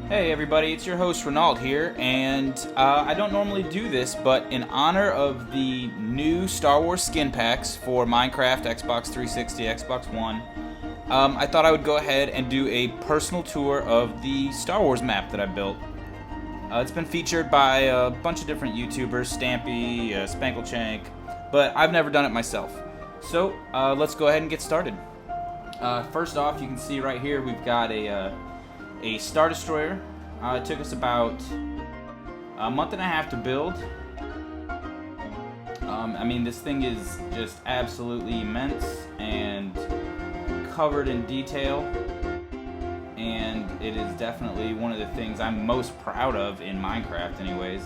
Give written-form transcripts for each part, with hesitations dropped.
Hey everybody, it's your host Rannalt here, and I don't normally do this, but in honor of the new Star Wars skin packs for Minecraft, Xbox 360, Xbox One, I thought I would go ahead and do a personal tour of the Star Wars map that I built. It's been featured by a bunch of different YouTubers, Stampy, Spankleshank, but I've never done it myself. So let's go ahead and get started. First off, you can see right here we've got a Star Destroyer. It took us about a month and a half to build. I mean, this thing is just absolutely immense and covered in detail, and it is definitely one of the things I'm most proud of in Minecraft anyways.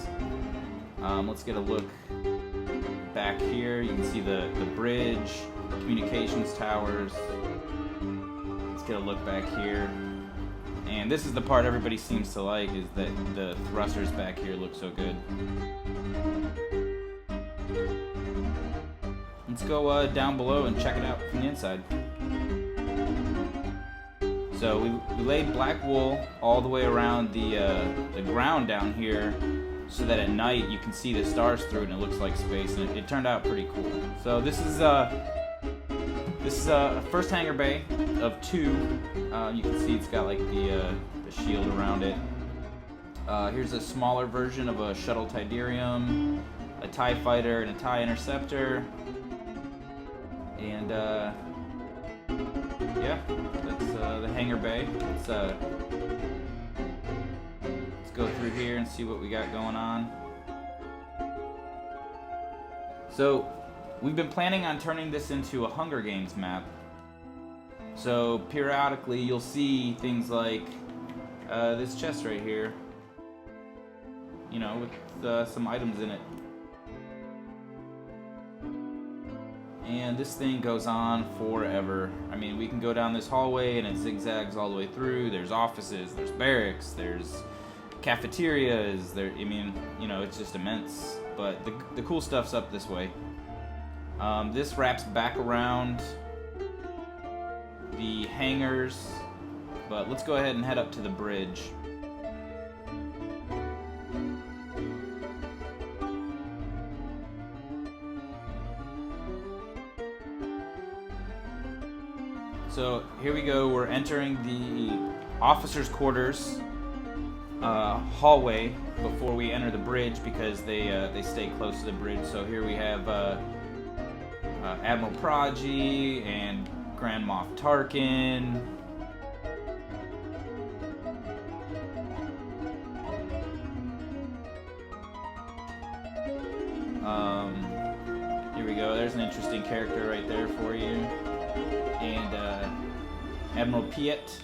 Let's get a look back here. You can see the bridge, communications towers. Let's get a look back here. And this is the part everybody seems to like, is that the thrusters back here look so good. Let's go down below and check it out from the inside. So we laid black wool all the way around the ground down here, so that at night you can see the stars through it and it looks like space, and it turned out pretty cool. So this is a first hangar bay of two. You can see it's got like the shield around it. Here's a smaller version of a shuttle Tidarium, a TIE fighter, and a TIE interceptor. And yeah, that's the hangar bay. Let's go through here and see what we got going on. So we've been planning on turning this into a Hunger Games map. So periodically you'll see things like this chest right here, you know, with some items in it. And this thing goes on forever. I mean, we can go down this hallway and it zigzags all the way through. There's offices, there's barracks, there's cafeterias. I mean, you know, it's just immense. But the cool stuff's up this way. This wraps back around the hangars, but let's go ahead and head up to the bridge. So here we go, we're entering the officers' quarters hallway before we enter the bridge, because they stay close to the bridge. So here we have Admiral Prodigy and Grand Moff Tarkin. Here we go. There's an interesting character right there for you. And Admiral Piet.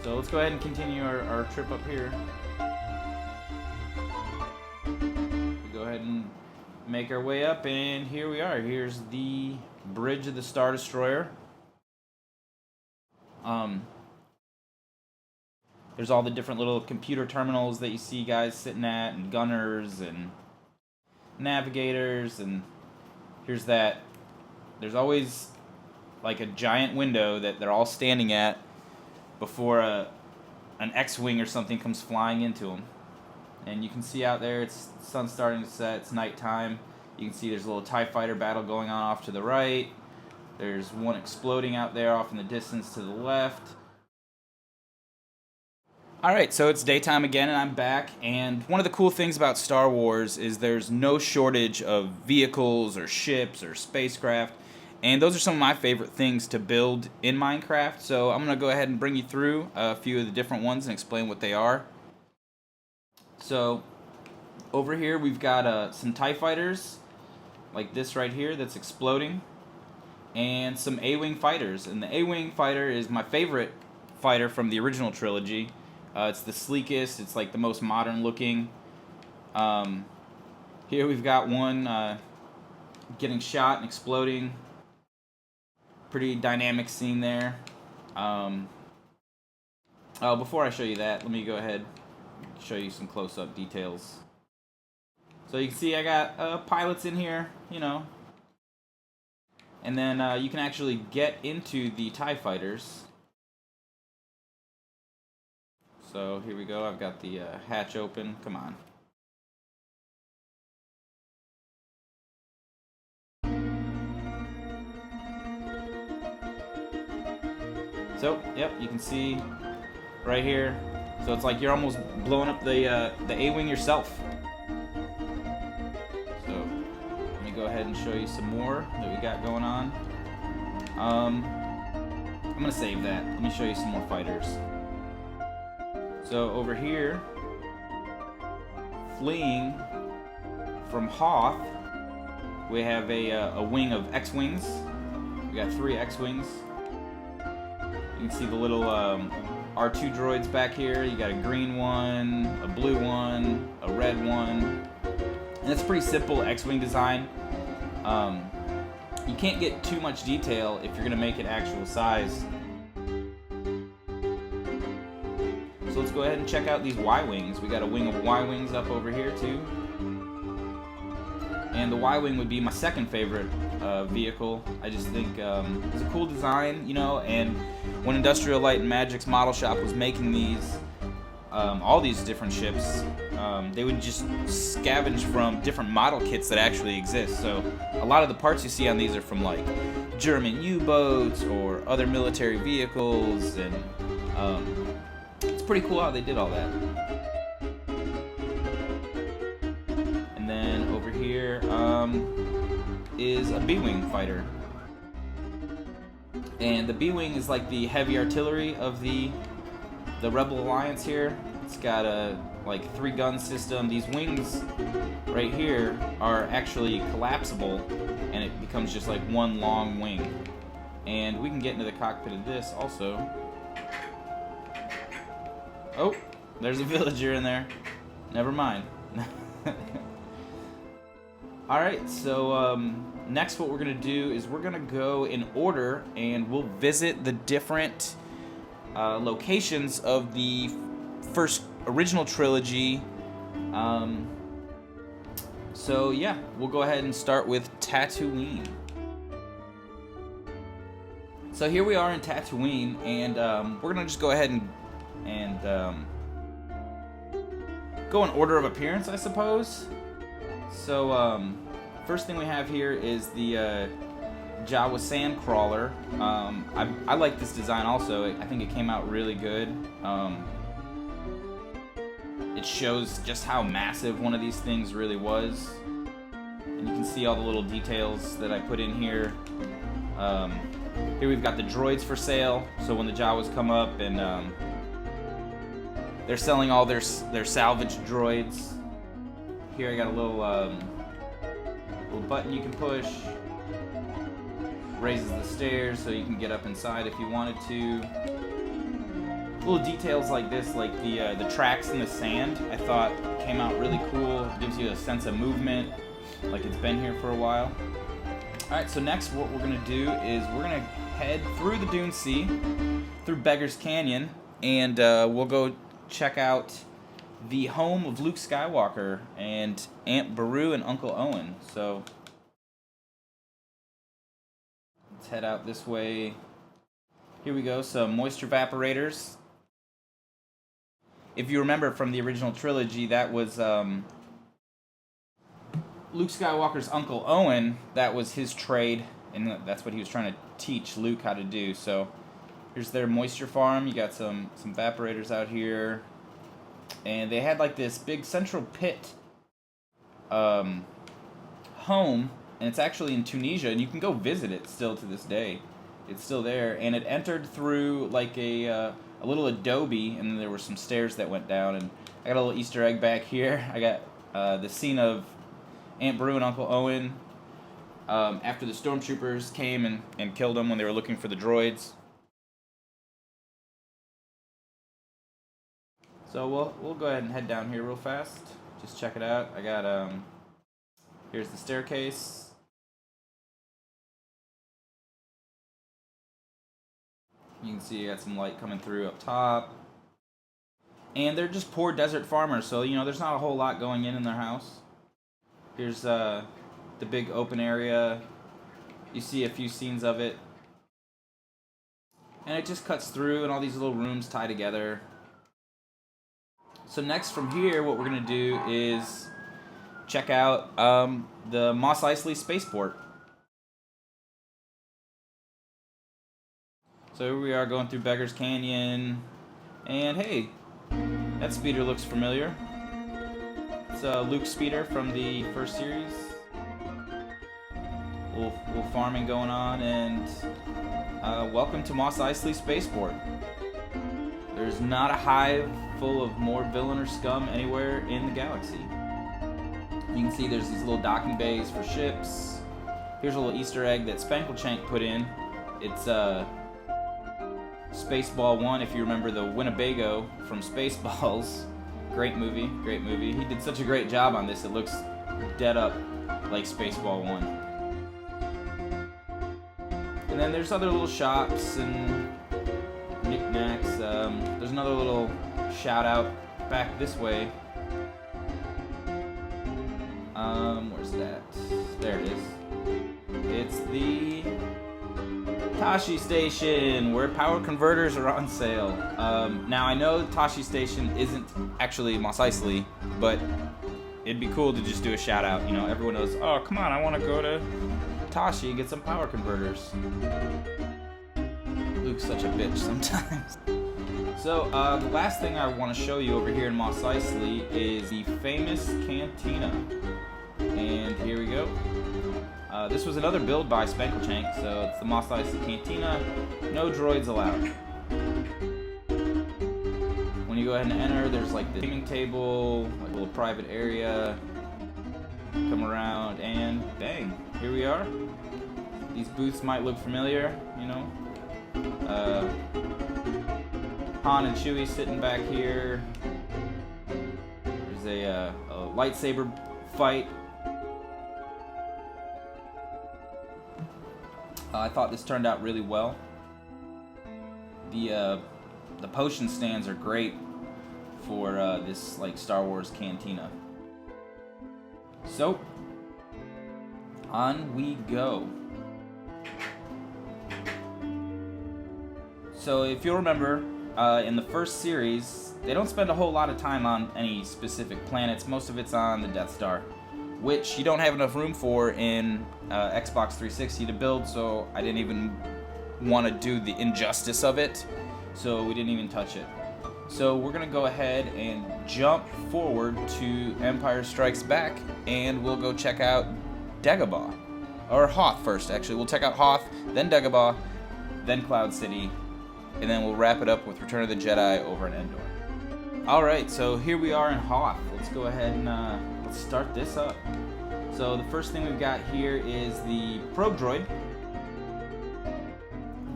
So let's go ahead and continue our trip up here. We go ahead and make our way up, and here we are. Here's the bridge of the Star Destroyer. There's all the different little computer terminals that you see guys sitting at, and gunners and navigators, and here's that. There's always like a giant window that they're all standing at before an X-wing or something comes flying into them. And you can see out there, it's the sun's starting to set, it's nighttime. You can see there's a little TIE fighter battle going on off to the right. There's one exploding out there off in the distance to the left. Alright, so it's daytime again and I'm back, and one of the cool things about Star Wars is there's no shortage of vehicles or ships or spacecraft, and those are some of my favorite things to build in Minecraft, so I'm going to go ahead and bring you through a few of the different ones and explain what they are. So, over here we've got some TIE fighters, like this right here that's exploding, and some A-Wing fighters, and the A-Wing fighter is my favorite fighter from the original trilogy. It's the sleekest, it's like the most modern looking. Here we've got one getting shot and exploding. Pretty dynamic scene there. Before I show you that, let me go ahead and show you some close-up details. So you can see I got pilots in here, you know. And then you can actually get into the TIE fighters. So here we go. I've got the hatch open. Come on. So, yep, you can see right here. So it's like you're almost blowing up the A-wing yourself. So let me go ahead and show you some more that we got going on. I'm gonna save that. Let me show you some more fighters. So over here, fleeing from Hoth, we have a wing of X-wings. We got 3 X-wings. You can see the little R2 droids back here. You got a green one, a blue one, a red one. And it's a pretty simple X-wing design. You can't get too much detail if you're going to make it actual size. So let's go ahead and check out these Y-wings. We got a wing of Y-wings up over here too. And the Y-wing would be my second favorite vehicle. I just think it's a cool design, you know, and when Industrial Light and Magic's model shop was making these, all these different ships, they would just scavenge from different model kits that actually exist. So a lot of the parts you see on these are from like German U-boats or other military vehicles, and it's pretty cool how they did all that. And then over here is a B-wing fighter. And the B-wing is like the heavy artillery of the Rebel Alliance here. It's got a like 3-gun system. These wings right here are actually collapsible, and it becomes just like one long wing. And we can get into the cockpit of this also. Oh, there's a villager in there. Never mind. Alright, so next what we're going to do is we're going to go in order, and we'll visit the different locations of the first original trilogy. So yeah, we'll go ahead and start with Tatooine. So here we are in Tatooine, and we're going to just go ahead and go in order of appearance, I suppose. So first thing we have here is the Jawa Sandcrawler. I like this design also. I think it came out really good. It shows just how massive one of these things really was. And you can see all the little details that I put in here. Here we've got the droids for sale. So when the Jawas come up and they're selling all their salvaged droids. Here I got a little button you can push. Raises the stairs so you can get up inside if you wanted to. Little details like this, like the tracks in the sand, I thought came out really cool. It gives you a sense of movement, like it's been here for a while. Alright, so next what we're going to do is we're going to head through the Dune Sea, through Beggar's Canyon, and we'll go check out the home of Luke Skywalker and Aunt Beru and Uncle Owen. So let's head out this way. Here we go, some moisture evaporators. If you remember from the original trilogy, that was Luke Skywalker's Uncle Owen. That was his trade, and that's what he was trying to teach Luke how to do. So here's their moisture farm. You got some evaporators out here. And they had like this big central pit home, and it's actually in Tunisia, and you can go visit it still to this day. It's still there, and it entered through like a little adobe, and then there were some stairs that went down. And I got a little Easter egg back here. I got the scene of Aunt Beru and Uncle Owen after the stormtroopers came and killed them when they were looking for the droids. So we'll go ahead and head down here real fast. Just check it out. I got here's the staircase. You can see I got some light coming through up top. And they're just poor desert farmers, so you know there's not a whole lot going in their house. Here's the big open area. You see a few scenes of it. And it just cuts through, and all these little rooms tie together. So next from here, what we're going to do is check out the Mos Eisley Spaceport. So here we are going through Beggar's Canyon, and hey, that speeder looks familiar. It's Luke's speeder from the first series. Little farming going on, and welcome to Mos Eisley Spaceport. There's not a hive full of more villain or scum anywhere in the galaxy. You can see there's these little docking bays for ships. Here's a little Easter egg that Spanklechank put in. It's Spaceball 1, if you remember the Winnebago from Spaceballs. Great movie, great movie. He did such a great job on this, it looks dead up like Spaceball 1. And then there's other little shops and knickknacks. There's another little shout out back this way. Where's that? There it is. It's the Tashi Station, where power converters are on sale. Now I know Tashi Station isn't actually Mos Eisley, but it'd be cool to just do a shout out. You know, everyone knows, oh come on, I want to go to Tashi and get some power converters. Luke's such a bitch sometimes. So the last thing I want to show you over here in Mos Eisley is the famous cantina. And here we go. This was another build by Spanklechank, so it's the Mos Eisley Cantina. No droids allowed. When you go ahead and enter, there's like the gaming table, like a little private area. Come around and bang, here we are. These booths might look familiar, you know. Han and Chewie sitting back here. There's a lightsaber fight. I thought this turned out really well. The potion stands are great for this like Star Wars cantina. So on we go. So if you'll remember, in the first series, they don't spend a whole lot of time on any specific planets. Most of it's on the Death Star, which you don't have enough room for in Xbox 360 to build, so I didn't even want to do the injustice of it, so we didn't even touch it. So we're going to go ahead and jump forward to Empire Strikes Back, and we'll go check out Dagobah. Or Hoth first, actually. We'll check out Hoth, then Dagobah, then Cloud City, and then we'll wrap it up with Return of the Jedi over in Endor. Alright, so here we are in Hoth. Let's go ahead and let's start this up. So the first thing we've got here is the probe droid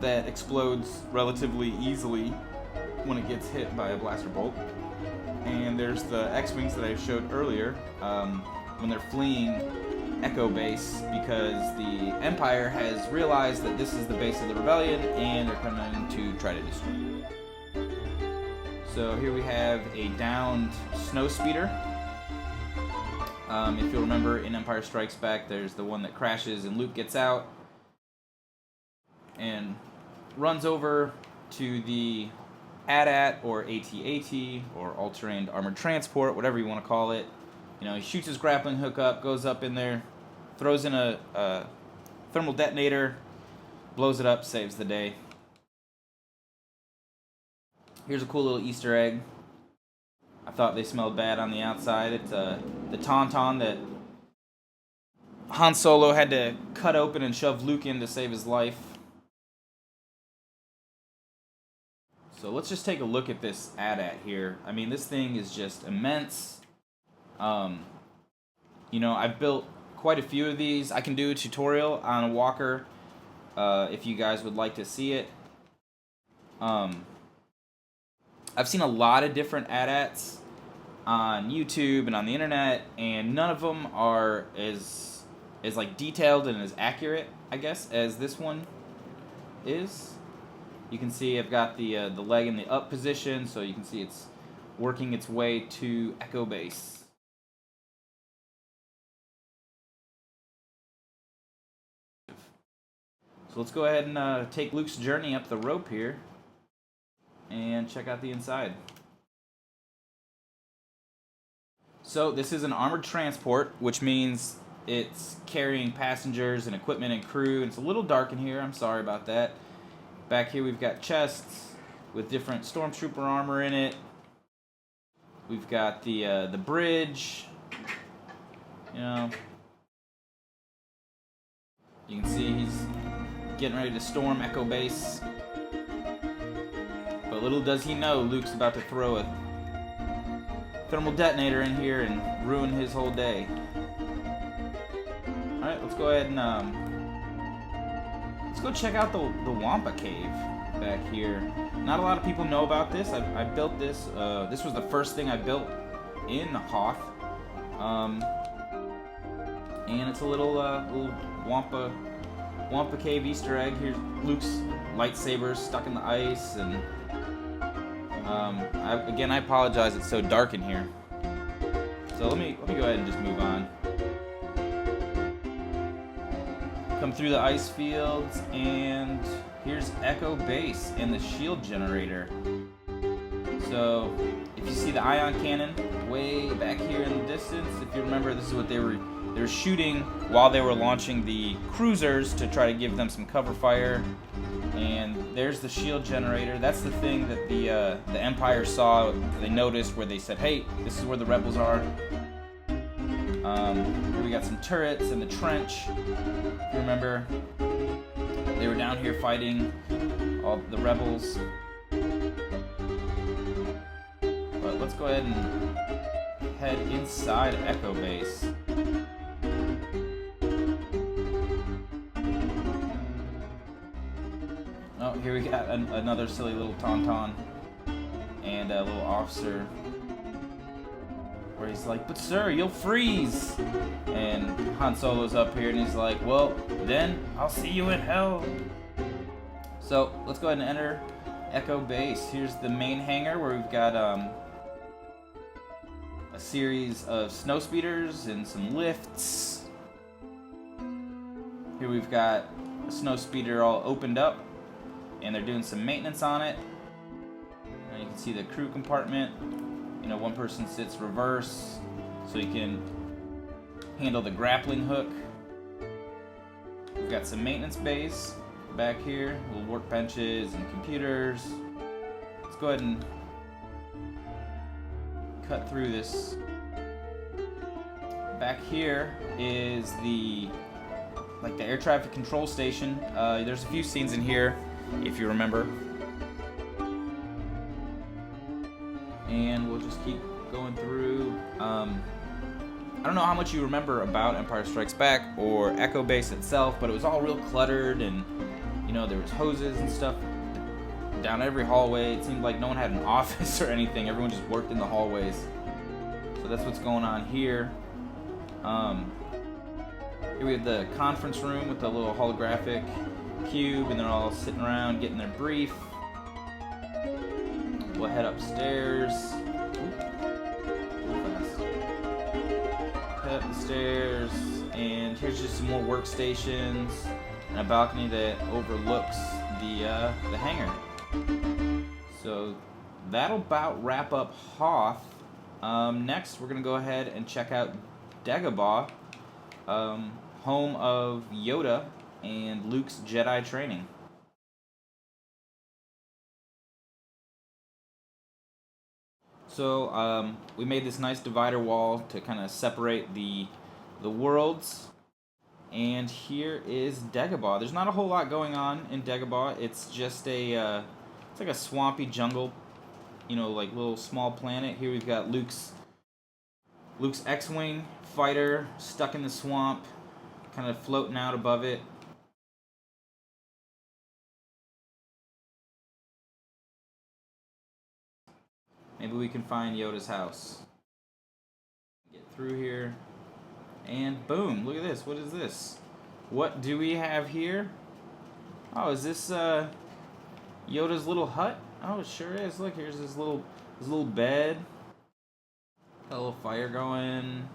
that explodes relatively easily when it gets hit by a blaster bolt. And there's the X-Wings that I showed earlier when they're fleeing Echo Base because the Empire has realized that this is the base of the rebellion and they're coming to try to destroy it. So here we have a downed snow speeder. If you'll remember, in Empire Strikes Back, there's the one that crashes and Luke gets out and runs over to the AT-AT or AT-AT or all-terrain armored transport, whatever you want to call it. You know, he shoots his grappling hook up, goes up in there, throws in a thermal detonator, blows it up, saves the day. Here's a cool little Easter egg. I thought they smelled bad on the outside. It's the tauntaun that Han Solo had to cut open and shove Luke in to save his life. So let's just take a look at this AT-AT here. I mean, this thing is just immense. You know, I've built quite a few of these. I can do a tutorial on a walker if you guys would like to see it. I've seen a lot of different AT-ATs on YouTube and on the internet, and none of them are as like detailed and as accurate, I guess, as this one is. You can see I've got the leg in the up position, so you can see it's working its way to Echo Base. So let's go ahead and take Luke's journey up the rope here and check out the inside. So this is an armored transport, which means it's carrying passengers and equipment and crew. It's a little dark in here. I'm sorry about that. Back here we've got chests with different stormtrooper armor in it. We've got the bridge. You know, you can see he's getting ready to storm Echo Base. But little does he know, Luke's about to throw a thermal detonator in here and ruin his whole day. Alright, let's go ahead and let's go check out the Wampa Cave back here. Not a lot of people know about this. I built this. This was the first thing I built in Hoth. And it's a little Wampa Cave Easter egg. Here's Luke's lightsabers stuck in the ice, and I apologize. It's so dark in here. So let me go ahead and just move on. Come through the ice fields, and here's Echo Base and the shield generator. So if you see the ion cannon way back here in the distance, if you remember, this is what they were shooting while they were launching the cruisers to try to give them some cover fire. And there's the shield generator. That's the thing that the Empire saw. They noticed where they said, "Hey, this is where the rebels are." Here we got some turrets in the trench. If you remember, they were down here fighting all the rebels. But let's go ahead and head inside Echo Base. Oh, here we got another silly little tauntaun and a little officer where he's like, "But sir, you'll freeze!" And Han Solo's up here and he's like, "Well, then I'll see you in hell." So let's go ahead and enter Echo Base. Here's the main hangar where we've got a series of snow speeders and some lifts. Here we've got a snow speeder all opened up, and they're doing some maintenance on it. And you can see the crew compartment. You know, one person sits reverse, so you can handle the grappling hook. We've got some maintenance bays back here, little workbenches and computers. Let's go ahead and cut through this. Back here is the air traffic control station. There's a few scenes in here, if you remember. And we'll just keep going through. I don't know how much you remember about Empire Strikes Back or Echo Base itself, but it was all real cluttered, and you know, there was hoses and stuff down every hallway. It seemed like no one had an office or anything. Everyone just worked in the hallways. So that's what's going on here. Here we have the conference room with the little holographic cube, and they're all sitting around getting their brief. We'll head upstairs. Head up the stairs, and here's just some more workstations and a balcony that overlooks the hangar. So that'll about wrap up Hoth. Next, we're gonna go ahead and check out Dagobah, home of Yoda and Luke's Jedi training. So we made this nice divider wall to kind of separate the worlds. And here is Dagobah. There's not a whole lot going on in Dagobah. It's just it's like a swampy jungle, you know, like little small planet. Here we've got Luke's X-Wing fighter stuck in the swamp, kind of floating out above it. Maybe we can find Yoda's house. Get through here. And boom, look at this. What is this? What do we have here? Oh, is this Yoda's little hut? Oh, it sure is. Look, here's his little bed. Got a little fire going.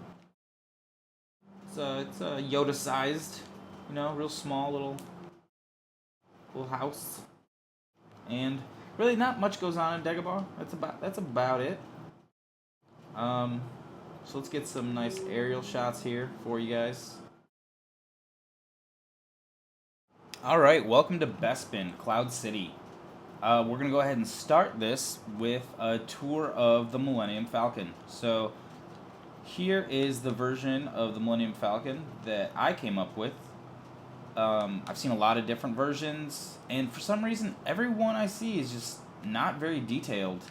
It's Yoda-sized, you know, real small little house. And really not much goes on in Dagobah. That's about it. So let's get some nice aerial shots here for you guys. Alright, welcome to Bespin, Cloud City. We're going to go ahead and start this with a tour of the Millennium Falcon. So here is the version of the Millennium Falcon that I came up with. I've seen a lot of different versions, and for some reason, every one I see is just not very detailed.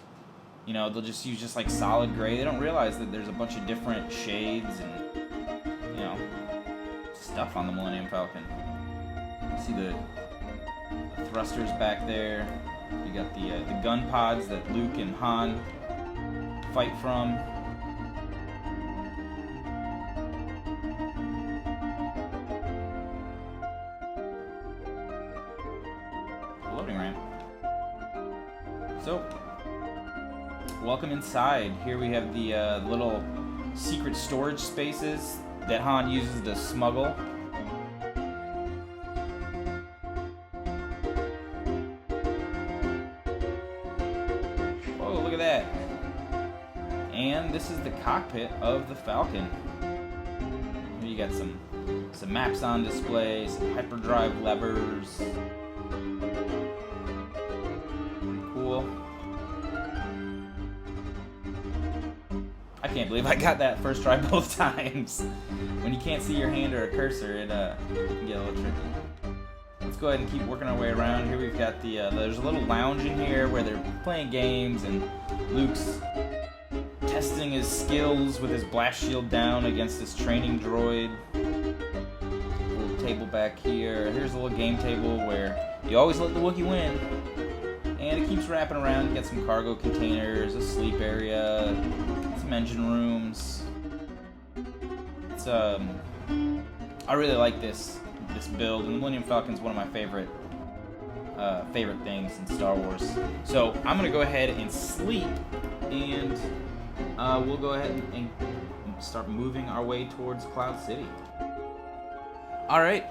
You know, they'll just use just like solid gray. They don't realize that there's a bunch of different shades and, you know, stuff on the Millennium Falcon. See the thrusters back there. You got the gun pods that Luke and Han fight from. Loading ramp. So, welcome inside. Here we have the little secret storage spaces that Han uses to smuggle. Look at that. And this is the cockpit of the Falcon. Here you got some maps on display, some hyperdrive levers. Cool. I can't believe I got that first try both times. When you can't see your hand or a cursor, it can get a little tricky. Let's go ahead and keep working our way around. Here we've got there's a little lounge in here where they're playing games, and Luke's testing his skills with his blast shield down against this training droid. A little table back here. Here's a little game table where you always let the Wookiee win. And it keeps wrapping around. You got some cargo containers, a sleep area, some engine rooms. It's I really like this build, and the Millennium Falcon is one of my favorite things in Star Wars. So I'm gonna go ahead and sleep, and we'll go ahead and start moving our way towards Cloud City. All right,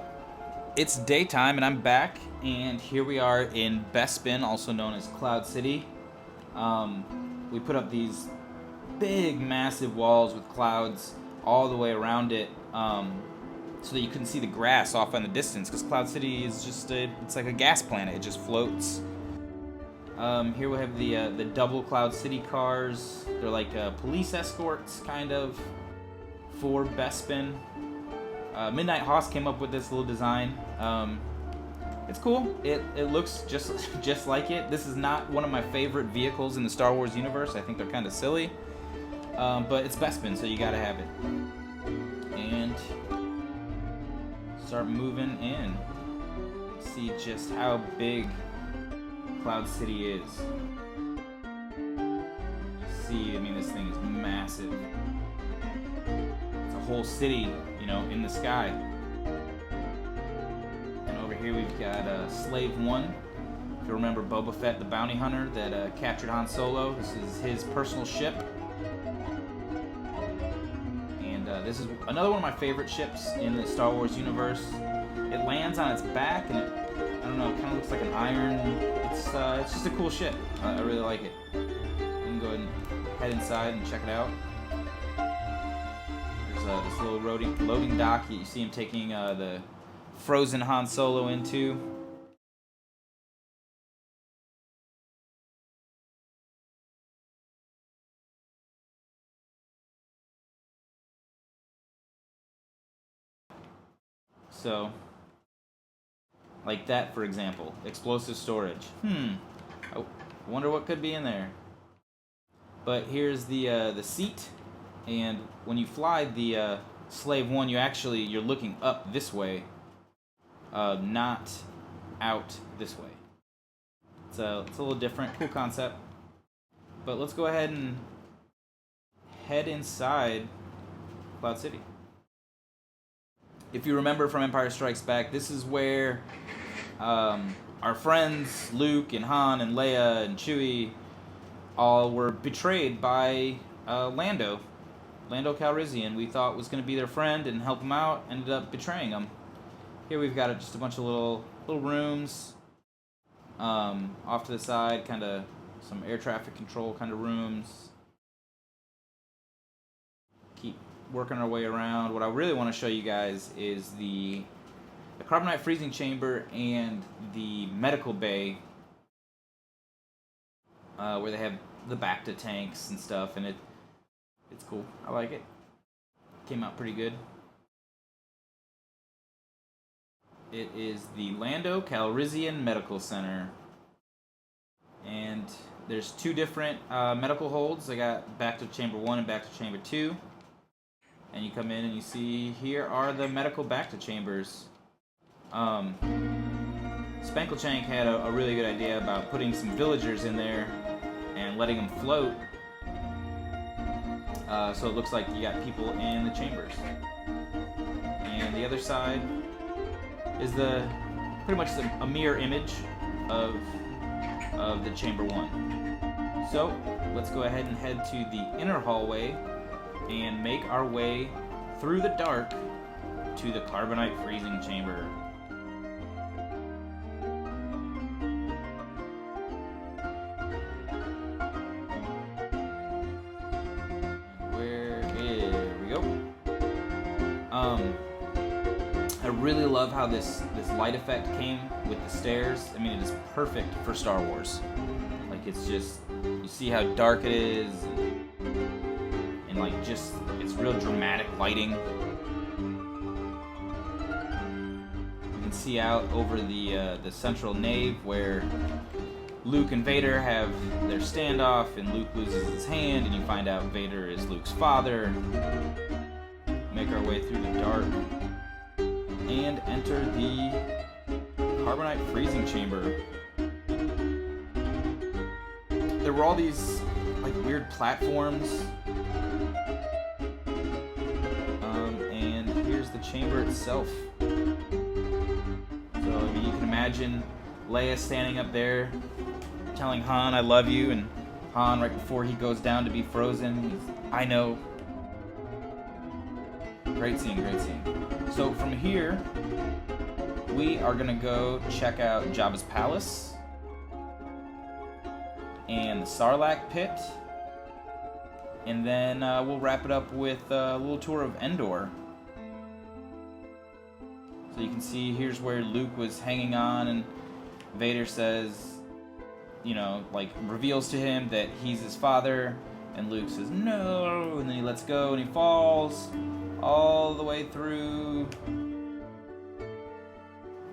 it's daytime, and I'm back, and here we are in Bespin, also known as Cloud City. We put up these big, massive walls with clouds all the way around it. So that you couldn't see the grass off in the distance, because Cloud City is just it's like a gas planet. It just floats. Here we have the double Cloud City cars. They're like police escorts, kind of, for Bespin. Midnight Hoss came up with this little design. It's cool. It looks just like it. This is not one of my favorite vehicles in the Star Wars universe. I think they're kind of silly. But it's Bespin, so you gotta have it. And start moving in. See just how big Cloud City is. See, I mean, this thing is massive. It's a whole city, you know, in the sky. And over here we've got Slave 1. If you remember Boba Fett, the bounty hunter that captured Han Solo, this is his personal ship. This is another one of my favorite ships in the Star Wars universe. It lands on its back, and I don't know, it kind of looks like an iron. It's just a cool ship. I really like it. You can go ahead and head inside and check it out. There's this little loading dock that you see him taking the frozen Han Solo into. So, like that, for example, explosive storage. I wonder what could be in there. But here's the seat, and when you fly the Slave 1, you're looking up this way, not out this way. It's a little different, cool concept. But let's go ahead and head inside Cloud City. If you remember from Empire Strikes Back, this is where our friends Luke and Han and Leia and Chewie all were betrayed by Lando Calrissian. We thought was going to be their friend and help him out, ended up betraying him. Here we've got just a bunch of little rooms off to the side, kind of some air traffic control kind of rooms. keep working our way around. What I really want to show you guys is the carbonite freezing chamber and the medical bay, where they have the Bacta tanks and stuff, and it's cool. I like it. Came out pretty good. It is the Lando Calrissian Medical Center. And there's two different medical holds. I got Bacta Chamber 1 and Bacta Chamber 2. And you come in and you see here are the medical Bacta chambers. Spanklechank had a really good idea about putting some villagers in there and letting them float. So it looks like you got people in the chambers. And the other side is pretty much a mirror image of the chamber 1. So let's go ahead and head to the inner hallway and make our way through the dark to the carbonite freezing chamber. Here we go. I really love how this light effect came with the stairs. I mean, it is perfect for Star Wars. Like, it's just, you see how dark it is, and like, just, it's real dramatic lighting. You can see out over the central nave where Luke and Vader have their standoff, and Luke loses his hand, and you find out Vader is Luke's father. Make our way through the dark and enter the carbonite freezing chamber. There were all these like weird platforms, and here's the chamber itself. So I mean, you can imagine Leia standing up there telling Han, "I love you," and Han, right before he goes down to be frozen, he's, "I know." Great scene, great scene. So from here, we are gonna go check out Jabba's palace and the Sarlacc pit, and then we'll wrap it up with a little tour of Endor. So you can see here's where Luke was hanging on, and Vader says, you know, like reveals to him that he's his father, and Luke says no, and then he lets go and he falls all the way through,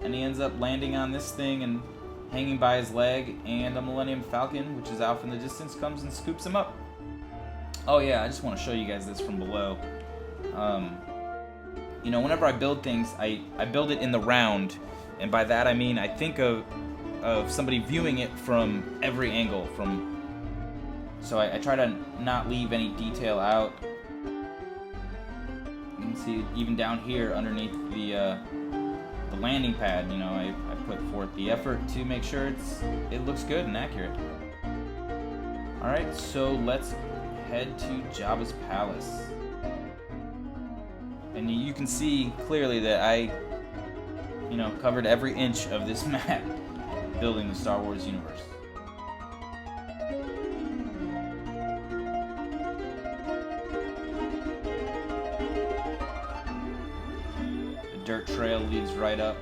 and he ends up landing on this thing and hanging by his leg, and a Millennium Falcon, which is out in the distance, comes and scoops him up. Oh yeah, I just want to show you guys this from below. You know, whenever I build things, I build it in the round, and by that I mean I think of somebody viewing it from every angle. So I try to not leave any detail out. You can see even down here underneath the landing pad, you know, I put forth the effort to make sure it looks good and accurate. Alright, so let's head to Jabba's palace. And you can see clearly that I, you know, covered every inch of this map building the Star Wars universe. Dirt trail leads right up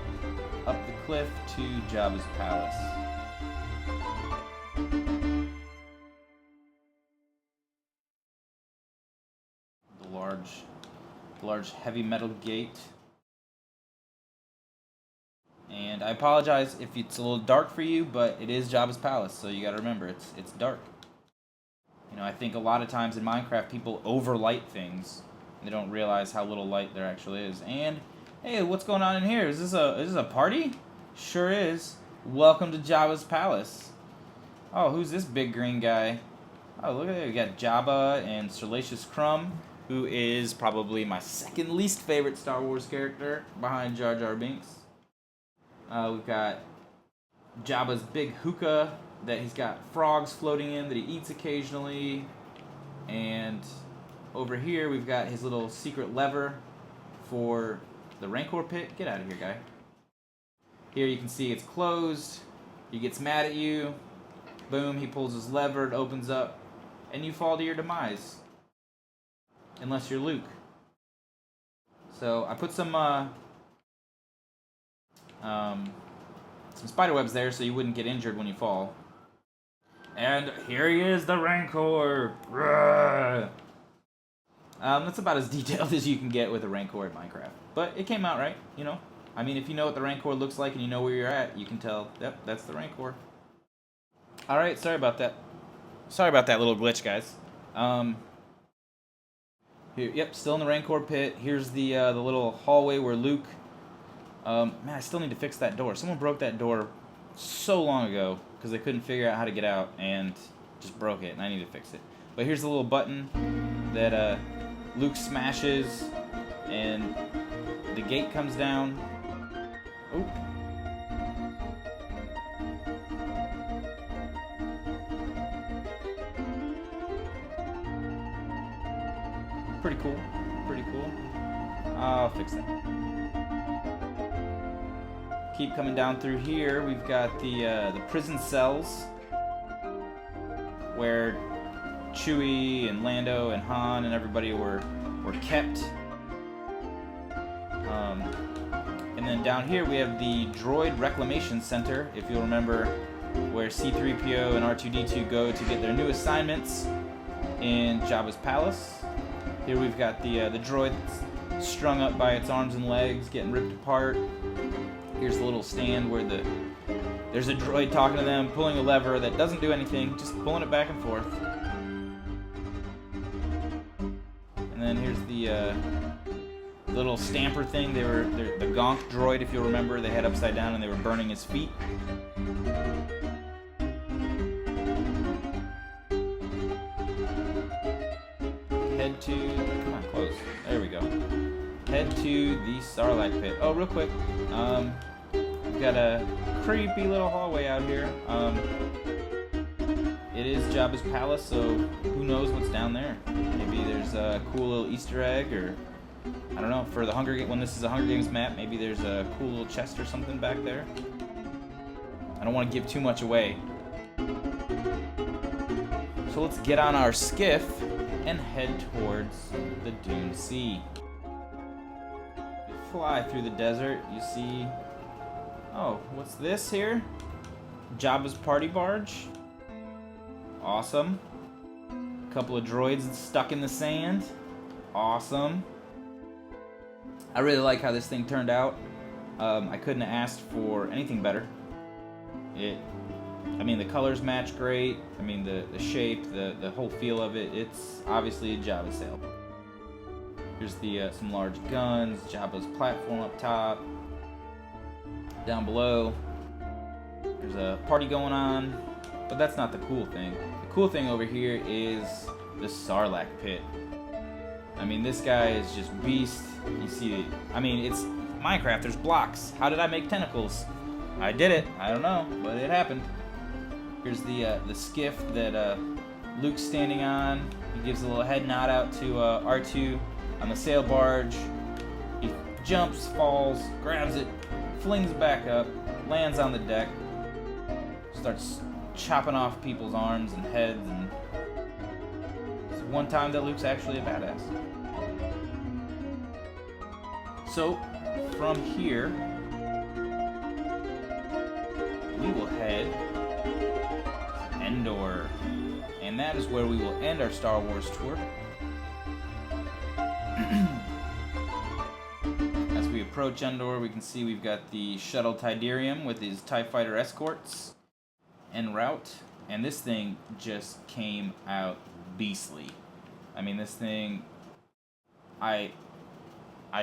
the cliff to Jabba's palace. The large heavy metal gate. And I apologize if it's a little dark for you, but it is Jabba's palace, so you gotta remember it's dark. You know, I think a lot of times in Minecraft people overlight things. They don't realize how little light there actually is. And hey, what's going on in here? Is this a party? Sure is. Welcome to Jabba's palace. Oh, who's this big green guy? Oh, look at it. We got Jabba and Salacious Crumb, who is probably my second least favorite Star Wars character behind Jar Jar Binks. We've got Jabba's big hookah that he's got frogs floating in that he eats occasionally. And over here we've got his little secret lever for the Rancor pit. Get out of here, guy. Here you can see it's closed. He gets mad at you. Boom, he pulls his lever, it opens up, and you fall to your demise. unless you're Luke. So I put some spider webs there so you wouldn't get injured when you fall. And here he is, the Rancor. That's about as detailed as you can get with a Rancor in Minecraft. But it came out right, you know. I mean, if you know what the Rancor looks like and you know where you're at, you can tell, yep, that's the Rancor. Alright, sorry about that. Sorry about that little glitch, guys. Here, yep, still in the Rancor pit. Here's the little hallway where Luke... man, I still need to fix that door. Someone broke that door so long ago because they couldn't figure out how to get out and just broke it, and I need to fix it. But here's the little button that Luke smashes, and the gate comes down. Oh. Pretty cool. Pretty cool. I'll fix that. Keep coming down through here. We've got the prison cells where Chewie and Lando and Han and everybody were kept. And then down here we have the Droid Reclamation Center, if you'll remember, where C-3PO and R2-D2 go to get their new assignments in Jabba's palace. Here we've got the droid that's strung up by its arms and legs, getting ripped apart. Here's the little stand where there's a droid talking to them, pulling a lever that doesn't do anything, just pulling it back and forth. And then here's the little stamper thing. They're the Gonk droid, if you'll remember. They had upside down and they were burning his feet. Head to... come on, close. There we go. Head to the Sarlacc pit. Oh, real quick. We've got a creepy little hallway out here. It is Jabba's palace, so who knows what's down there? Maybe there's a cool little Easter egg, or I don't know. For the when this is a Hunger Games map, maybe there's a cool little chest or something back there. I don't want to give too much away. So let's get on our skiff and head towards the Dune Sea. You fly through the desert, you see... oh, what's this here? Jabba's party barge. Awesome. A couple of droids stuck in the sand. Awesome. I really like how this thing turned out. I couldn't have asked for anything better. I mean, the colors match great. I mean, the shape, the whole feel of it. It's obviously a Jabba sail. Here's the some large guns, Jabba's platform up top. Down below, there's a party going on, but that's not the cool thing. The cool thing over here is the Sarlacc pit. I mean, this guy is just beast. You see, I mean, it's Minecraft. There's blocks. How did I make tentacles? I did it. I don't know, but it happened. Here's the skiff that Luke's standing on. He gives a little head nod out to R2 on the sail barge. He jumps, falls, grabs it, flings back up, lands on the deck, starts chopping off people's arms and heads, and it's one time that Luke's actually a badass. So, from here, we will head to Endor, and that is where we will end our Star Wars tour. As we approach Endor, we can see we've got the shuttle Tidarium with his TIE Fighter escorts en route, and this thing just came out beastly. I mean, this thing, I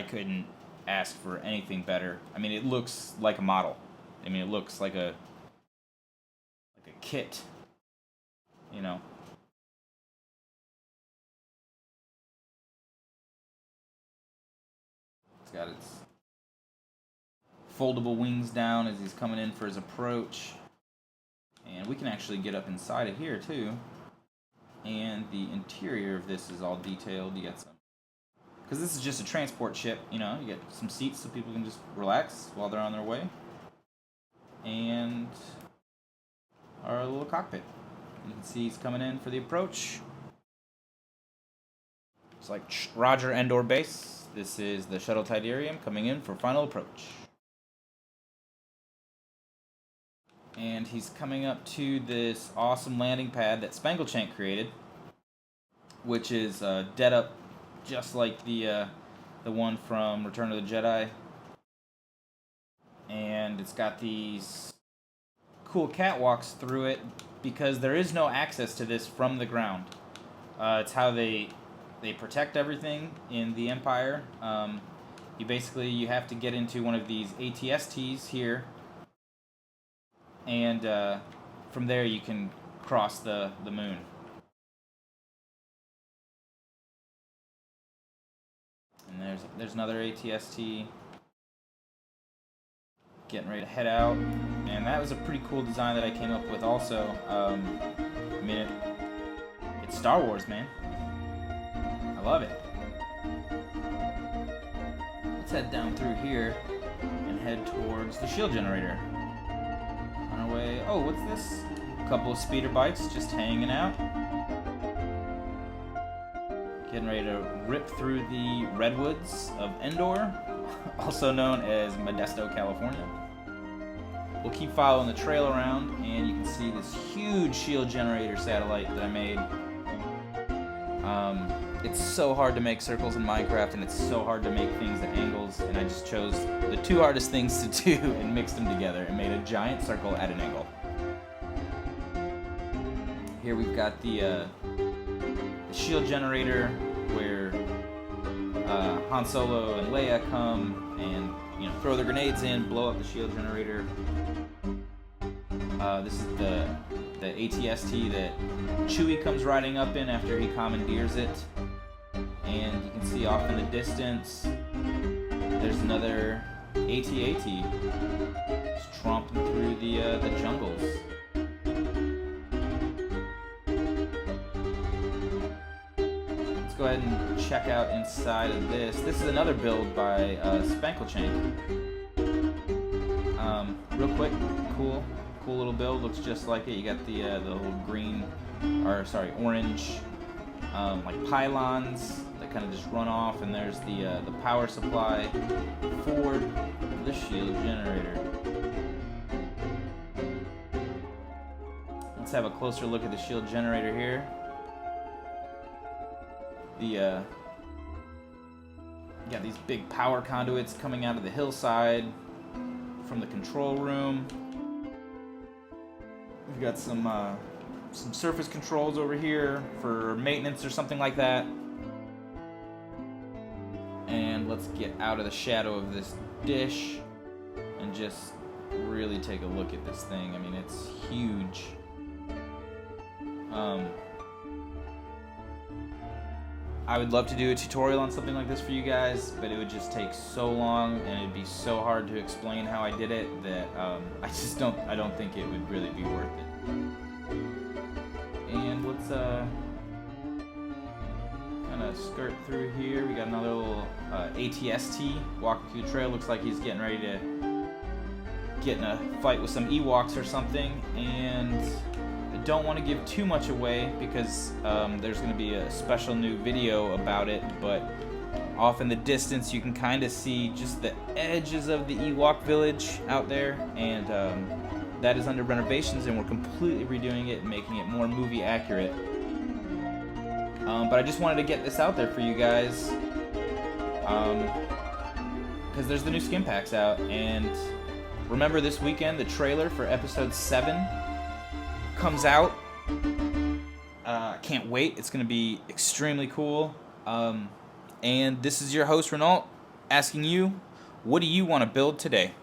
couldn't ask for anything better. I mean, it looks like a model. I mean, it looks like a kit, you know. It's got its foldable wings down as he's coming in for his approach. And we can actually get up inside of here too. And the interior of this is all detailed. You got some, because this is just a transport ship, you know, you get some seats so people can just relax while they're on their way. And our little cockpit. You can see he's coming in for the approach. It's like Roger, Endor base. This is the shuttle Tidarium coming in for final approach. And he's coming up to this awesome landing pad that Spanglechank created, which is dead up just like the one from Return of the Jedi. And it's got these cool catwalks through it because there is no access to this from the ground. It's how they protect everything in the Empire. You have to get into one of these ATSTs here, and from there you can cross the moon. And there's another ATST getting ready to head out, and that was a pretty cool design that I came up with also. It's Star Wars, man. I love it. Let's head down through here and head towards the shield generator. On our way. Oh, what's this? A couple of speeder bikes just hanging out. Getting ready to rip through the redwoods of Endor, also known as Modesto, California. We'll keep following the trail around, and you can see this huge shield generator satellite that I made. It's so hard to make circles in Minecraft, and it's so hard to make things at angles, and I just chose the two hardest things to do and mixed them together and made a giant circle at an angle. Here we've got the shield generator where Han Solo and Leia come and throw their grenades in, blow up the shield generator. This is the ATST that Chewie comes riding up in after he commandeers it. And you can see off in the distance, there's another AT-AT just tromping through the jungles. Let's go ahead and check out inside of this. This is another build by Spanglechank. Real quick, cool little build. Looks just like it. You got the little orange like pylons that kind of just run off, and there's the power supply for the shield generator. Let's have a closer look at the shield generator here. You got these big power conduits coming out of the hillside from the control room. We've got some surface controls over here for maintenance or something like that. And let's get out of the shadow of this dish and just really take a look at this thing. I mean, it's huge. I would love to do a tutorial on something like this for you guys, but it would just take so long and it'd be so hard to explain how I did it that I don't think it would really be worth it. And let's kind of skirt through here. We got another little ATST walking through the trail. Looks like he's getting ready to get in a fight with some Ewoks or something, and I don't want to give too much away because there's going to be a special new video about it, but off in the distance you can kind of see just the edges of the Ewok village out there, and that is under renovations, and we're completely redoing it and making it more movie accurate. But I just wanted to get this out there for you guys because there's the new skin packs out, and remember this weekend the trailer for episode 7 comes out. Can't wait. It's going to be extremely cool. And this is your host, Rannalt, asking you, what do you want to build today?